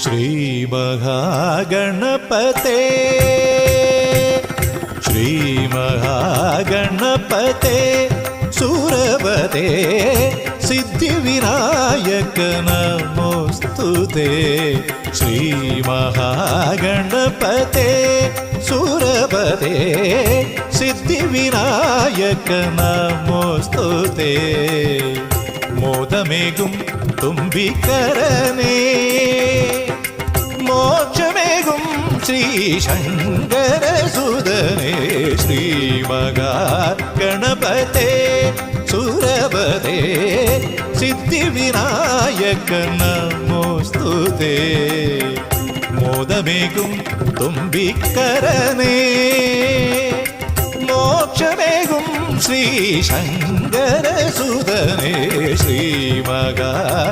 ശ്രീമഹാഗണപതേ ശ്രീമഹാഗണപതേ സുരപതേ സിദ്ധിവിനായക നമോസ്തുതേ ശ്രീമഹാഗണപതേ സുരപതേ സിദ്ധിവിനായക നമോസ്തുതേ മോദമേകും തുമ്പിക്കരനേ മോക്ഷമേകും ശ്രീശങ്കരസുതനേ ശ്രീമഹാഗണപതേ സുരപതേ സിദ്ധിവിനായക നമോസ്തുതേ മോദമേകും തുമ്പിക്കരനേ മോക്ഷമേകും ശ്രീശങ്കരസുതനേ ശ്രീമഹാഗണപതേ